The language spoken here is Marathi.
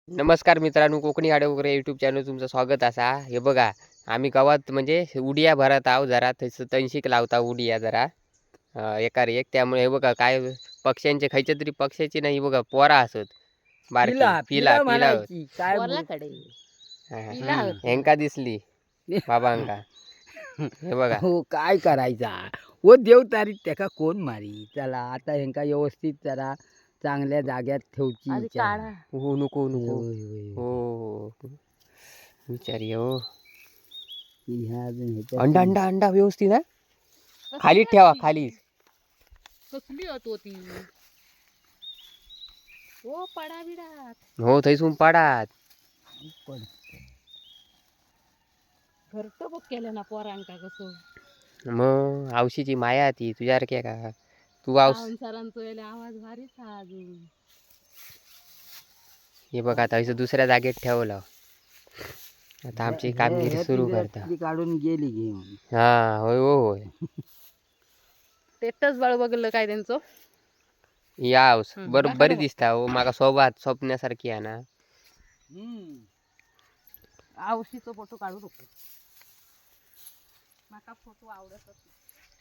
नमस्कार मित्रांनो, कोकणी आडवगरे यूट्यूब चॅनल तुमचं स्वागत असा. हे बघा, आम्ही गावात म्हणजे उडिया भरत आहो जरा तणशीक लावता उडिया जरा एकार एक. त्यामुळे हे बघा काय पक्ष्यांचे खयच्या तरी पक्ष्याची नाही बघा पोरा असत बारकी पिला पिला पिला पिला म्हणायची काय बोलाकडे हा. पिला होता. हेंका दिसली बाबांका. हे बघा हो काय करायचा हो देव तारीख त्याका कोण मारी. चला आता ह्यांका व्यवस्थित जरा चांगल्या जाग्यात ठेवची आधी इच्छा. काढा. हो नको नको होय, होय, हो होय. हो. विचारी हो ह्या अजून ह्याच्यात अंडा अंडा अंडा व्यवस्थित ना खाली ठेवा खाली. कसली होती ओ पडा बिडा हो थैसून पाडात पण घरट बघ केलं ना पोरांका कसं मग औशीची माया ती तुझ्यासारखी आहे का तू औस. सरांचो आवाज भारीच हा अजून. हे बघ आता इथं दुसऱ्या जागेत ठेवलं. आता आमची कामगिरी सुरू करता. ती काढून गेली घेऊन. हा होय हो होय. तेच बळ बघलं काय त्यांचं. या औस बरी दाखवा ना. दिसता हो माका सोबत स्वप्नासारखी आहे ना. आवशीचा फोटो काढू नको. माका फोटो आवडतच नाही.